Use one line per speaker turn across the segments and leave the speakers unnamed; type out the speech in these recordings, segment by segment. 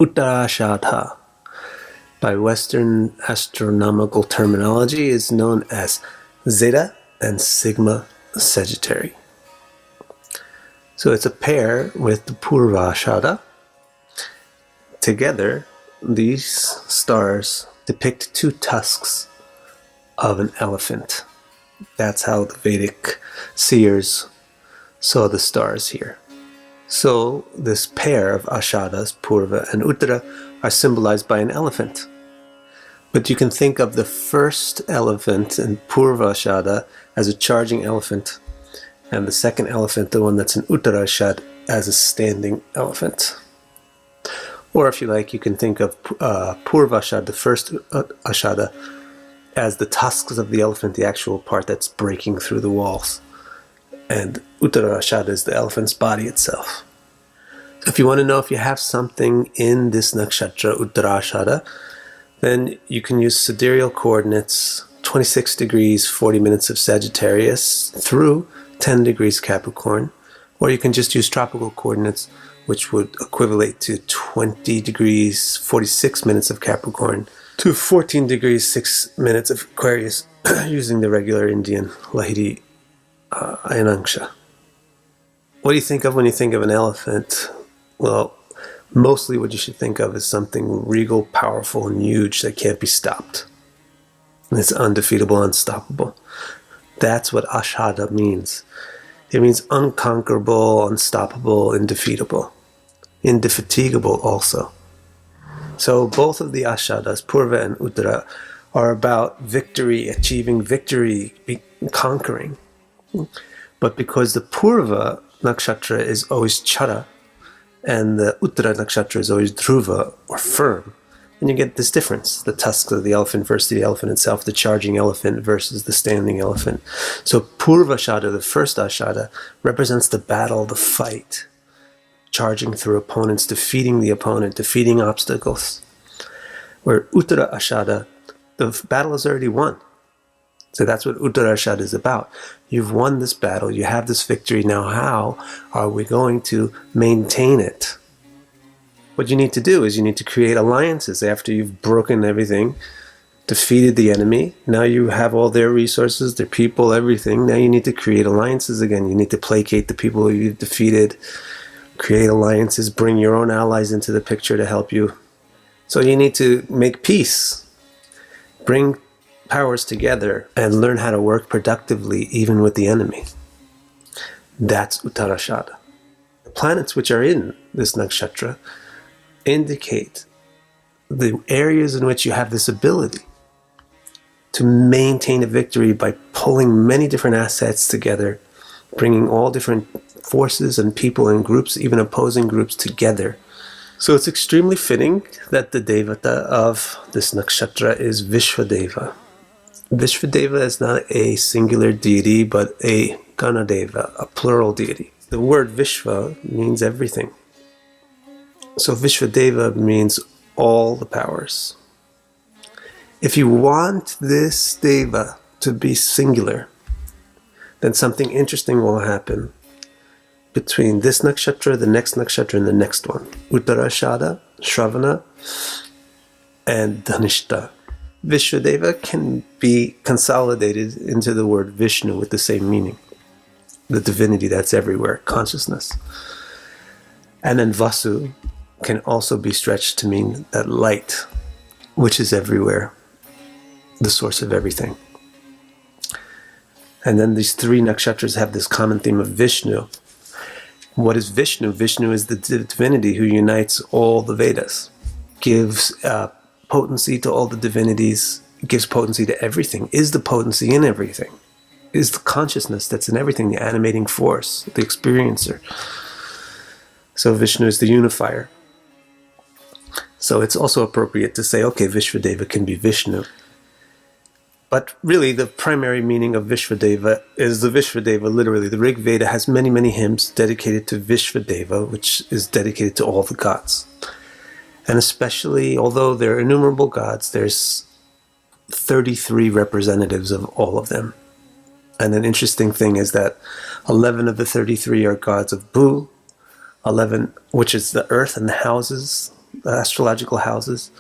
Uttarashadha, by Western astronomical terminology, is known as Zeta and Sigma Sagittary. So it's a pair with the Purvashada. Together, these stars depict two tusks of an elephant. That's how the Vedic seers saw the stars here. So this pair of Ashadas, Purva and Uttara, are symbolized by an elephant. But you can think of the first elephant in Purvashada as a charging elephant, and the second elephant, the one that's in Uttarashad, as a standing elephant. Or if you like, you can think of Purvashad, the first Ashada, as the tusks of the elephant, the actual part that's breaking through the walls. And Uttarashada is the elephant's body itself. If you want to know if you have something in this nakshatra, Uttarashada, then you can use sidereal coordinates 26 degrees 40 minutes of Sagittarius through 10 degrees Capricorn, or you can just use tropical coordinates, which would equivalent to 20 degrees 46 minutes of Capricorn to 14 degrees 6 minutes of Aquarius, using the regular Indian Lahiri Ayanangsha. What do you think of when you think of an elephant? Well, mostly what you should think of is something regal, powerful, and huge that can't be stopped. And it's undefeatable, unstoppable. That's what Ashada means. It means unconquerable, unstoppable, indefeatable. Indefatigable also. So both of the Ashadas, Purva and Uttara, are about victory, achieving victory, conquering. But because the Purva nakshatra is always Chara, and the Uttara nakshatra is always Dhruva, or firm, and you get this difference, the tusks of the elephant versus the elephant itself, the charging elephant versus the standing elephant. So Purvashada, the first Ashada, represents the battle, the fight, charging through opponents, defeating the opponent, defeating obstacles. Where Uttara Ashada, the battle is already won. So that's what Uttarashad is about. You've won this battle, you have this victory, now how are we going to maintain it? What you need to do is you need to create alliances after you've broken everything, defeated the enemy. Now you have all their resources, their people, everything. Now you need to create alliances again. You need to placate the people you've defeated, create alliances, bring your own allies into the picture to help you. So you need to make peace, bring powers together, and learn how to work productively even with the enemy. That's Uttarashada. The planets which are in this nakshatra indicate the areas in which you have this ability to maintain a victory by pulling many different assets together, bringing all different forces and people and groups, even opposing groups, together. So it's extremely fitting that the devata of this nakshatra is Vishwadeva. Vishwadeva is not a singular deity, but a Ganadeva, a plural deity. The word Vishva means everything. So Vishwadeva means all the powers. If you want this Deva to be singular, then something interesting will happen between this nakshatra, the next nakshatra, and the next one. Uttarashada, Shravana, and Dhanishta. Vishwadeva can be consolidated into the word Vishnu with the same meaning. The divinity that's everywhere, consciousness. And then Vasu can also be stretched to mean that light, which is everywhere, the source of everything. And then these three nakshatras have this common theme of Vishnu. What is Vishnu? Vishnu is the divinity who unites all the Vedas, gives potency to all the divinities, gives potency to everything, is the potency in everything, is the consciousness that's in everything, the animating force, the experiencer. So Vishnu is the unifier. So it's also appropriate to say, okay, Vishwadeva can be Vishnu. But really, the primary meaning of Vishwadeva is the Vishwadeva, literally. The Rig Veda has many, many hymns dedicated to Vishwadeva, which is dedicated to all the gods. And especially, although there are innumerable gods, there's 33 representatives of all of them. And an interesting thing is that 11 of the 33 are gods of Bu, 11, which is the earth and the houses, the astrological houses.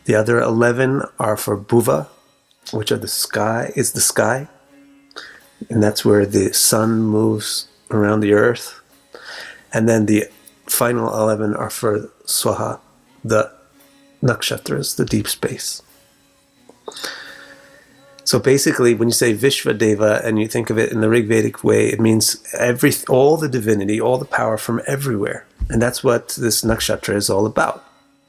The other 11 are for Bhuva, which are the sky. And that's where the sun moves around the earth. And then the final 11 are for Swaha, the Nakshatras, the deep space. So basically, when you say Vishvadeva and you think of it in the Rig Vedic way, it means all the divinity, all the power from everywhere. And that's what this nakshatra is all about.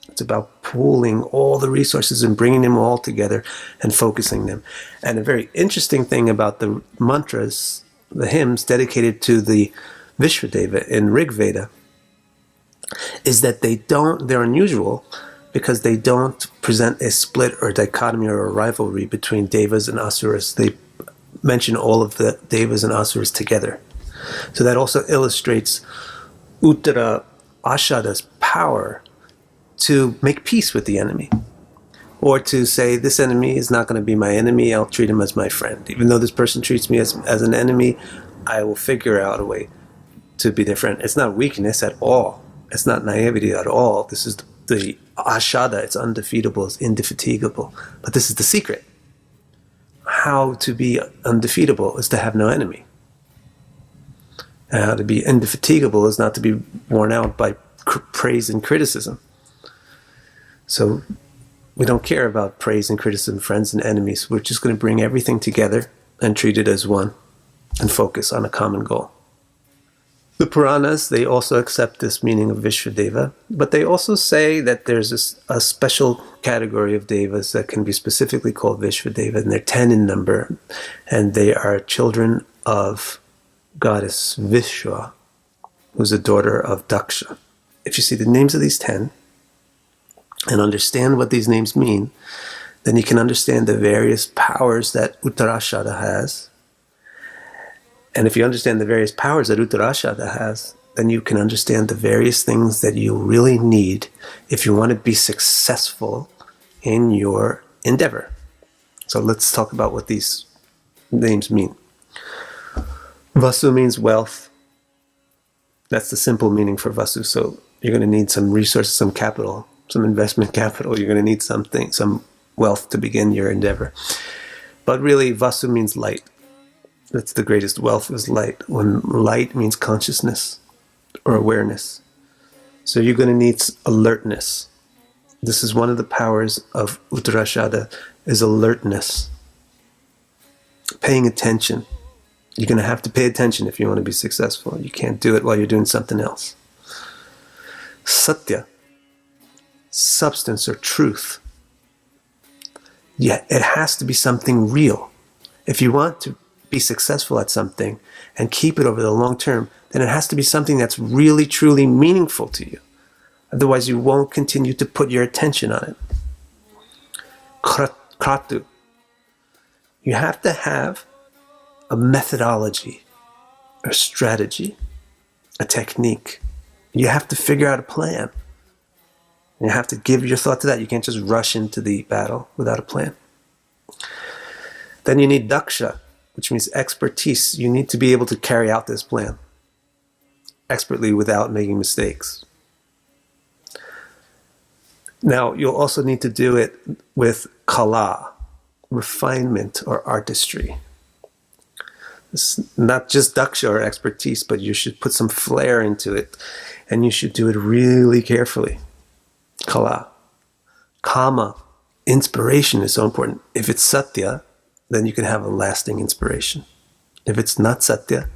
It's about pooling all the resources and bringing them all together and focusing them. And a very interesting thing about the mantras, the hymns dedicated to the Vishvadeva in Rig Veda, is that they're unusual because they don't present a split or dichotomy or a rivalry between devas and asuras. They mention all of the devas and asuras together. So that also illustrates Uttara Ashada's power to make peace with the enemy. Or to say, this enemy is not going to be my enemy, I'll treat him as my friend. Even though this person treats me as an enemy, I will figure out a way to be their friend. It's not weakness at all. It's not naivety at all. This is the ashada. It's undefeatable. It's indefatigable. But this is the secret. How to be undefeatable is to have no enemy. And how to be indefatigable is not to be worn out by praise and criticism. So we don't care about praise and criticism, friends and enemies. We're just going to bring everything together and treat it as one and focus on a common goal. The Puranas, they also accept this meaning of Vishvadeva, but they also say that there's a special category of devas that can be specifically called Vishvadeva, and they're 10 in number, and they are children of goddess Vishwa, who's a daughter of Daksha. If you see the names of these 10 and understand what these names mean, then you can understand the various powers that Uttarashada has. And if you understand the various powers that Uttarashada has, then you can understand the various things that you really need if you want to be successful in your endeavor. So let's talk about what these names mean. Vasu means wealth. That's the simple meaning for Vasu. So you're going to need some resources, some capital, some investment capital. You're going to need something, some wealth to begin your endeavor. But really, Vasu means light. That's the greatest wealth, is light. When light means consciousness or awareness. So you're going to need alertness. This is one of the powers of Uttarashada, is alertness. Paying attention. You're going to have to pay attention if you want to be successful. You can't do it while you're doing something else. Satya, substance or truth. Yeah, it has to be something real. If you want to be successful at something and keep it over the long term, then it has to be something that's really, truly meaningful to you. Otherwise, you won't continue to put your attention on it. Kratu. You have to have a methodology, a strategy, a technique. You have to figure out a plan. You have to give your thought to that. You can't just rush into the battle without a plan. Then you need daksha, which means expertise. You need to be able to carry out this plan expertly without making mistakes. Now, you'll also need to do it with kala, refinement or artistry. It's not just daksha or expertise, but you should put some flair into it, and you should do it really carefully. Kala. Kama, inspiration is so important. If it's satya, then you can have a lasting inspiration. If it's not satya,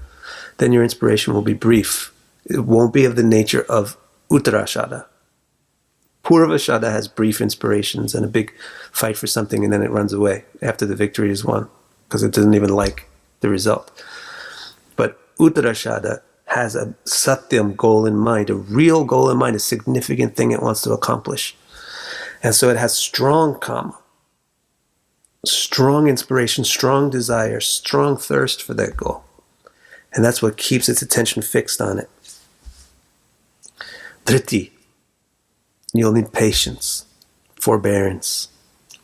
then your inspiration will be brief. It won't be of the nature of Uttarashada. Purvashada has brief inspirations and a big fight for something, and then it runs away after the victory is won because it doesn't even like the result. But Uttarashada has a satyam goal in mind, a real goal in mind, a significant thing it wants to accomplish. And so it has strong kama, strong inspiration, strong desire, strong thirst for that goal. And that's what keeps its attention fixed on it. Dhriti. You'll need patience, forbearance,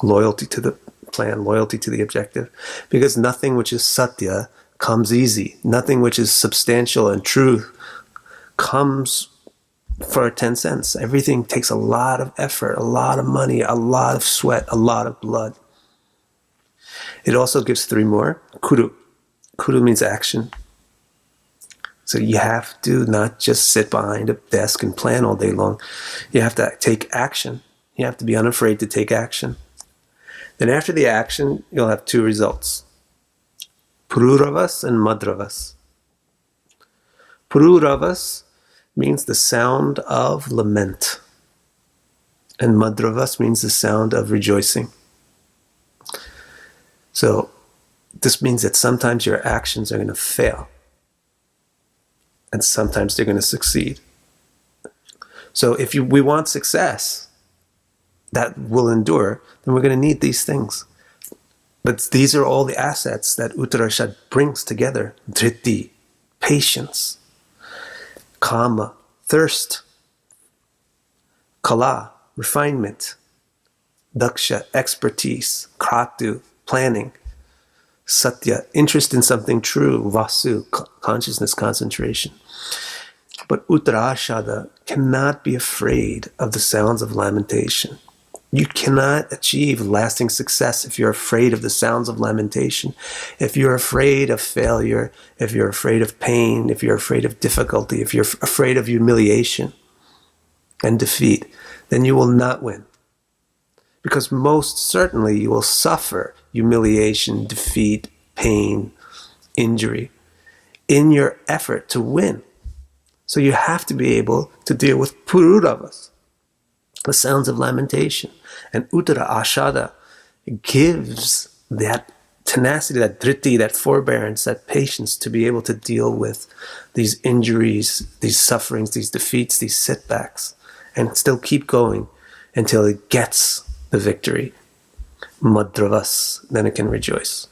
loyalty to the plan, loyalty to the objective. Because nothing which is satya comes easy. Nothing which is substantial and true comes for 10 cents. Everything takes a lot of effort, a lot of money, a lot of sweat, a lot of blood. It also gives 3 more. Kuru. Kuru means action. So you have to not just sit behind a desk and plan all day long. You have to take action. You have to be unafraid to take action. Then after the action, you'll have 2 results. Pururavas and Madravas. Pururavas means the sound of lament. And Madravas means the sound of rejoicing. So this means that sometimes your actions are going to fail. And sometimes they're going to succeed. So if we want success that will endure, then we're going to need these things. But these are all the assets that Uttarashad brings together. Dhritti, patience. Kama, thirst. Kala, refinement. Daksha, expertise. Kratu, planning. Satya, interest in something true. Vasu, consciousness, concentration. But Uttarashada cannot be afraid of the sounds of lamentation. You cannot achieve lasting success if you're afraid of the sounds of lamentation. If you're afraid of failure, if you're afraid of pain, if you're afraid of difficulty, if you're afraid of humiliation and defeat, then you will not win. Because most certainly you will suffer humiliation, defeat, pain, injury in your effort to win. So you have to be able to deal with pururavas, the sounds of lamentation. And Uttara Ashada gives that tenacity, that dhritti, that forbearance, that patience to be able to deal with these injuries, these sufferings, these defeats, these setbacks, and still keep going until it gets the victory. Madravas, then it can rejoice.